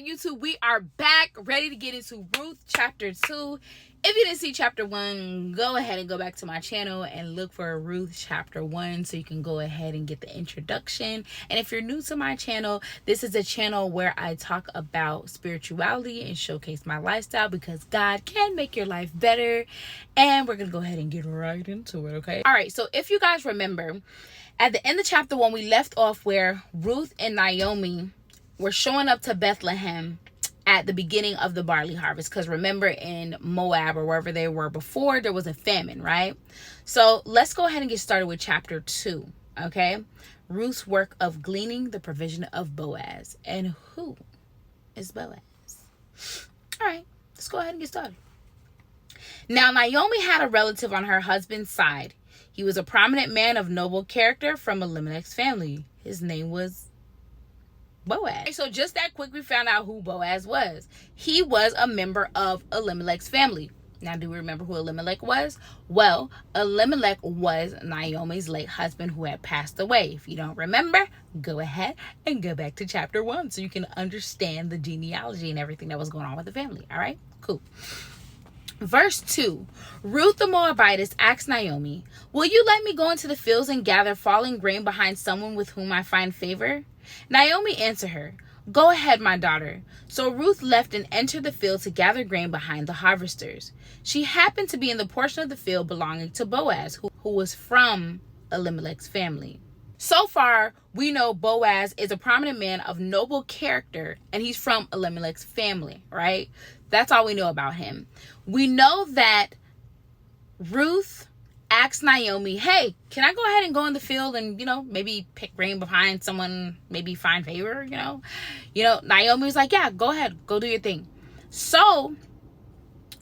right, YouTube, we are back, ready to get into Ruth chapter 2. If you didn't see chapter 1, go ahead and go back to my channel and look for Ruth chapter 1 so you can go ahead and get the introduction. And if you're new to my channel, this is a channel where I talk about spirituality and showcase my lifestyle because God can make your life better. And we're going to go ahead and get right into it, okay? All right, so if you guys remember, at the end of chapter 1, we left off where Ruth and Naomi were showing up to Bethlehem at the beginning of the barley harvest. Because remember, in Moab or wherever they were before, there was a famine, right? So let's go ahead and get started with chapter 2, okay? Ruth's work of gleaning, the provision of Boaz. And who is Boaz? All right, let's go ahead and get started. Now, Naomi had a relative on her husband's side. He was a prominent man of noble character from Elimelech's family. His name was Boaz. So just that quick, we found out who Boaz was. He was a member of Elimelech's family. Now, do we remember who Elimelech was? Well, Elimelech was Naomi's late husband who had passed away. If you don't remember, go ahead and go back to chapter 1 so you can understand the genealogy and everything that was going on with the family. All right, cool. Verse 2, Ruth the Moabitess asked Naomi, "Will you let me go into the fields and gather fallen grain behind someone with whom I find favor?" Naomi answered her, "Go ahead, my daughter." So Ruth left and entered the field to gather grain behind the harvesters. She happened to be in the portion of the field belonging to Boaz, who was from Elimelech's family. So far, we know Boaz is a prominent man of noble character, and he's from Elimelech's family, right? That's all we know about him. We know that Ruth asked Naomi, "Hey, can I go ahead and go in the field and, maybe pick grain behind someone, maybe find favor, Naomi was like, "Yeah, go ahead, go do your thing." So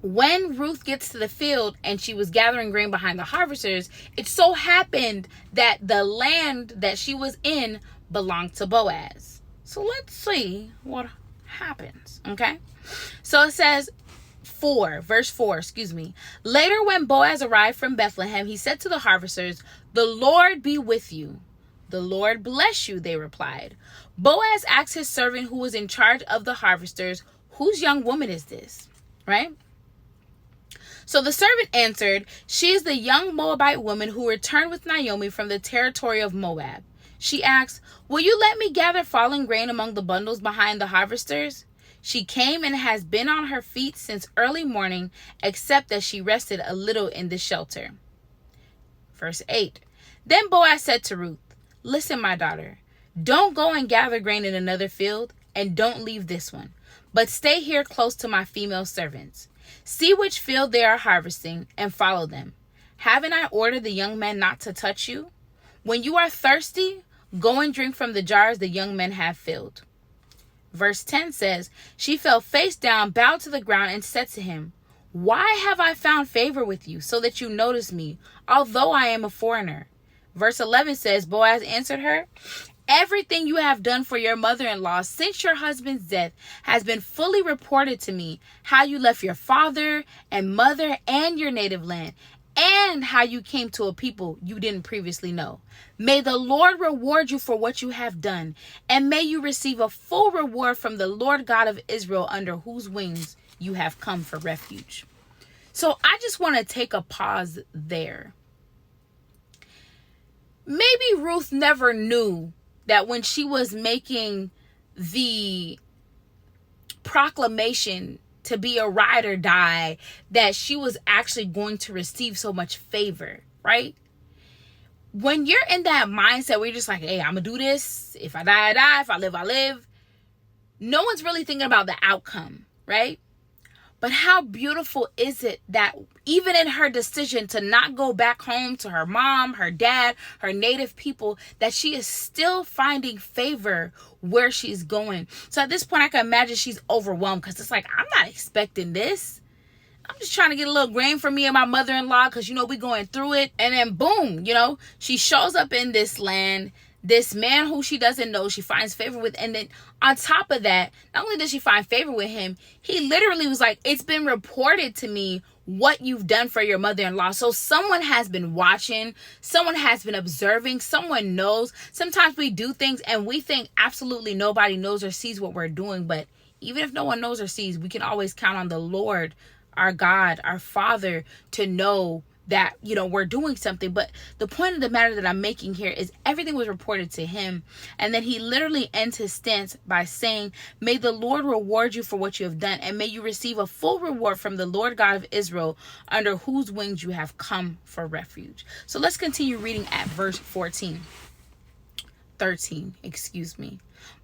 when Ruth gets to the field and she was gathering grain behind the harvesters, it so happened that the land that she was in belonged to Boaz. So let's see what happens, okay? So it says, verse 4, Later when Boaz arrived from Bethlehem, he said to the harvesters, "The Lord be with you." "The Lord bless you," they replied. Boaz asked his servant who was in charge of the harvesters, "Whose young woman is this?" Right? So the servant answered, "She is the young Moabite woman who returned with Naomi from the territory of Moab." She asked, "Will you let me gather fallen grain among the bundles behind the harvesters?" She came and has been on her feet since early morning, except that she rested a little in the shelter. Verse 8. Then Boaz said to Ruth, "Listen, my daughter, don't go and gather grain in another field, and don't leave this one, but stay here close to my female servants. See which field they are harvesting and follow them. Haven't I ordered the young men not to touch you? When you are thirsty, go and drink from the jars the young men have filled." Verse 10 says, She fell face down, bowed to the ground, and said to him, "Why have I found favor with you, so that you notice me, although I am a foreigner?" Verse 11 says, Boaz answered her, "Everything you have done for your mother-in-law since your husband's death has been fully reported to me, how you left your father and mother and your native land, and how you came to a people you didn't previously know. May the Lord reward you for what you have done, and may you receive a full reward from the Lord God of Israel, under whose wings you have come for refuge." So I just want to take a pause there. Maybe Ruth never knew that when she was making the proclamation to be a ride or die, that she was actually going to receive so much favor, right? When you're in that mindset where you're just like, "Hey, I'm gonna do this. If I die, I die. If I live, I live." No one's really thinking about the outcome, right? But how beautiful is it that even in her decision to not go back home to her mom, her dad, her native people, that she is still finding favor where she's going. So at this point, I can imagine she's overwhelmed because it's like, I'm not expecting this. I'm just trying to get a little grain for me and my mother-in-law because, we going through it. And then boom, she shows up in this land. This man who she doesn't know, she finds favor with. And then on top of that, not only does she find favor with him, he literally was like, "It's been reported to me what you've done for your mother-in-law. So someone has been watching, someone has been observing, someone knows. Sometimes we do things and we think absolutely nobody knows or sees what we're doing. But even if no one knows or sees, we can always count on the Lord, our God, our Father, to know that, we're doing something. But the point of the matter that I'm making here is everything was reported to him. And then he literally ends his stance by saying, may the Lord reward you for what you have done, and may you receive a full reward from the Lord God of Israel, under whose wings you have come for refuge. So let's continue reading at verse 13.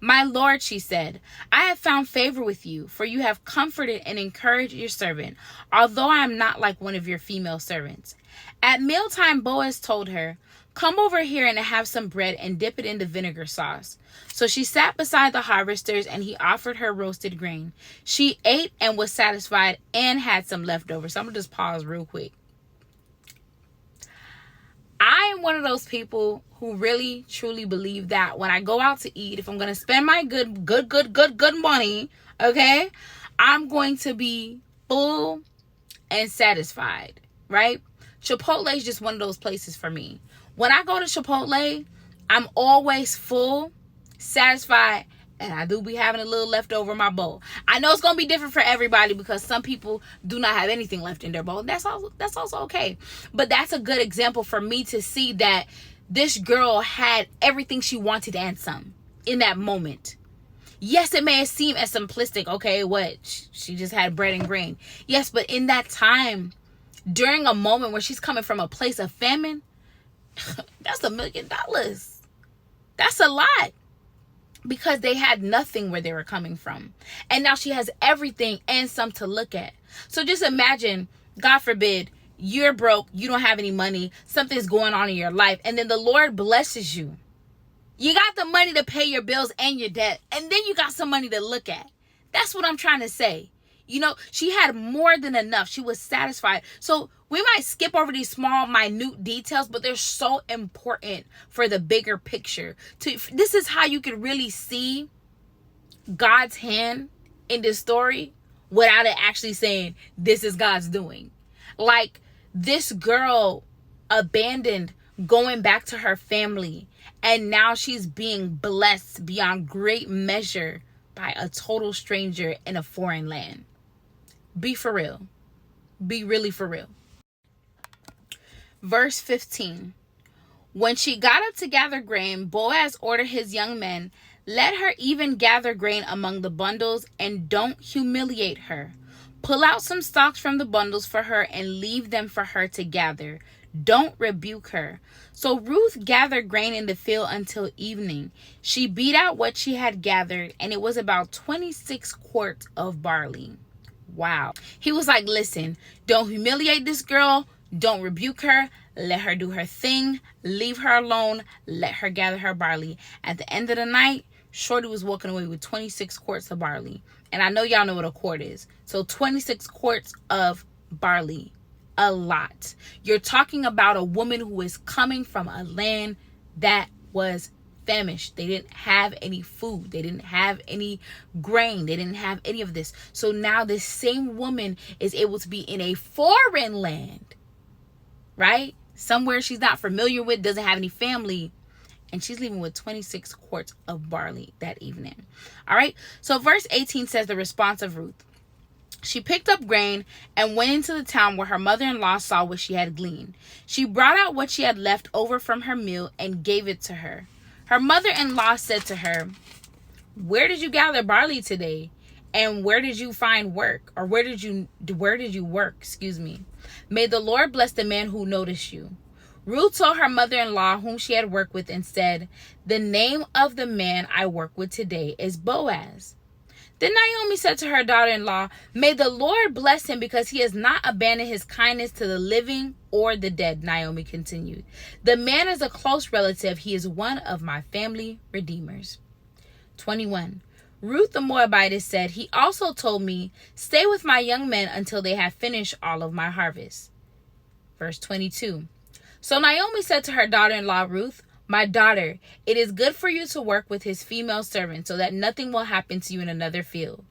My Lord, she said, I have found favor with you, for you have comforted and encouraged your servant, although I am not like one of your female servants. At mealtime, Boaz told her, come over here and have some bread and dip it in the vinegar sauce. So she sat beside the harvesters, and he offered her roasted grain. She ate and was satisfied and had some leftovers. So I'm going to just pause real quick. I am one of those people who really, truly believe that when I go out to eat, if I'm going to spend my good money, okay, I'm going to be full and satisfied, right? Chipotle is just one of those places for me. When I go to Chipotle, I'm always full, satisfied, and I do be having a little left over in my bowl. I know it's going to be different for everybody because some people do not have anything left in their bowl. That's also okay. But that's a good example for me to see that this girl had everything she wanted and some in that moment. Yes, it may seem as simplistic. Okay, what? She just had bread and grain. Yes, but in that time, during a moment where she's coming from a place of famine, that's $1 million. That's a lot. Because they had nothing where they were coming from. And now she has everything and some to look at. So just imagine, God forbid, you're broke, you don't have any money, something's going on in your life, and then the Lord blesses you. You got the money to pay your bills and your debt, and then you got some money to look at. That's what I'm trying to say. She had more than enough. She was satisfied. So we might skip over these small, minute details, but they're so important for the bigger picture. This is how you can really see God's hand in this story without it actually saying, this is God's doing. Like, this girl abandoned going back to her family, and now she's being blessed beyond great measure by a total stranger in a foreign land. Be for real. Be really for real. Verse 15. When she got up to gather grain, Boaz ordered his young men, let her even gather grain among the bundles, and don't humiliate her. Pull out some stalks from the bundles for her and leave them for her to gather. Don't rebuke her. So Ruth gathered grain in the field until evening. She beat out what she had gathered, and it was about 26 quarts of barley. Wow. He was like, listen, don't humiliate this girl. Don't rebuke her. Let her do her thing. Leave her alone. Let her gather her barley. At the end of the night, Shorty was walking away with 26 quarts of barley. And I know y'all know what a quart is. So 26 quarts of barley. A lot. You're talking about a woman who is coming from a land that was famished. They didn't have any food. They didn't have any grain. They didn't have any of this. So now this same woman is able to be in a foreign land, right? Somewhere she's not familiar with, doesn't have any family, and she's leaving with 26 quarts of barley that evening. All right. So verse 18 says the response of Ruth. She picked up grain and went into the town where her mother-in-law saw what she had gleaned. She brought out what she had left over from her meal and gave it to her. Her mother-in-law said to her, where did you gather barley today? And where did you find work? Or where did you work? May the Lord bless the man who noticed you. Ruth told her mother-in-law whom she had worked with and said, the name of the man I work with today is Boaz. Then Naomi said to her daughter-in-law, may the Lord bless him because he has not abandoned his kindness to the living or the dead. Naomi continued, the man is a close relative. He is one of my family redeemers. 21. Ruth the Moabitess said, he also told me, stay with my young men until they have finished all of my harvest. Verse 22. So Naomi said to her daughter-in-law Ruth, my daughter, it is good for you to work with his female servant so that nothing will happen to you in another field.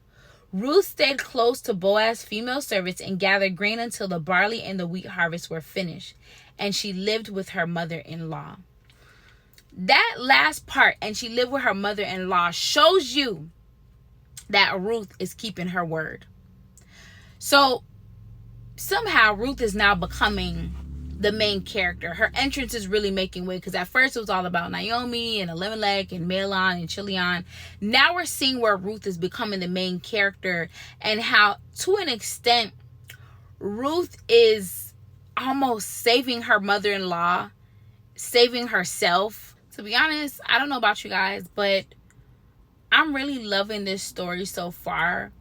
Ruth stayed close to Boaz's female servants and gathered grain until the barley and the wheat harvest were finished, and she lived with her mother-in-law. That last part, and she lived with her mother-in-law, shows you that Ruth is keeping her word. So somehow Ruth is now becoming the main character. Her entrance is really making way, because at first it was all about Naomi and Elimelech and Mahlon and Chilion. Now we're seeing where Ruth is becoming the main character, and how to an extent Ruth is almost saving her mother-in-law, saving herself. To be honest, I don't know about you guys, but I'm really loving this story so far.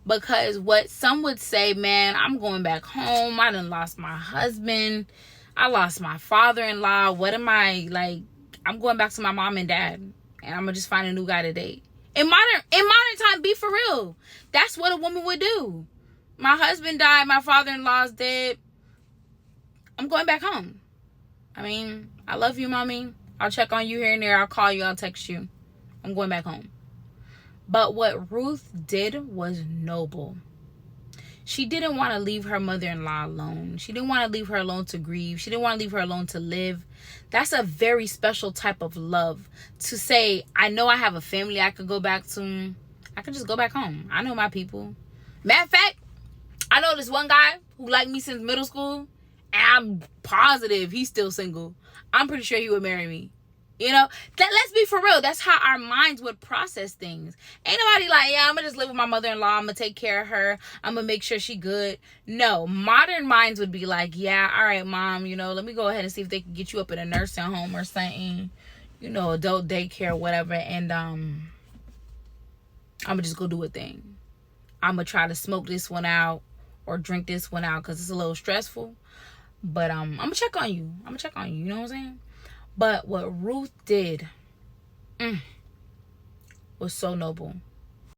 Because what some would say, man, I'm going back home. I done lost my husband. I lost my father-in-law. What am I, like, I'm going back to my mom and dad. And I'm going to just find a new guy to date. In modern time, be for real. That's what a woman would do. My husband died. My father-in-law's dead. I'm going back home. I mean, I love you, mommy. I'll check on you here and there. I'll call you. I'll text you. I'm going back home. But what Ruth did was noble. She didn't want to leave her mother-in-law alone. She didn't want to leave her alone to grieve. She didn't want to leave her alone to live. That's a very special type of love. To say, I know I have a family I could go back to. I could just go back home. I know my people. Matter of fact, I know this one guy who liked me since middle school. And I'm positive he's still single. I'm pretty sure he would marry me. You know, let's be for real. That's how our minds would process things. Ain't nobody like, yeah, I'm going to just live with my mother-in-law. I'm going to take care of her. I'm going to make sure she good. No, modern minds would be like, yeah, all right, mom, you know, let me go ahead and see if they can get you up in a nursing home or something, you know, adult daycare, whatever. And I'm going to just go do a thing. I'm going to try to smoke this one out or drink this one out because it's a little stressful. But I'm going to check on you. I'm going to check on you. You know what I'm saying? But what Ruth did was so noble.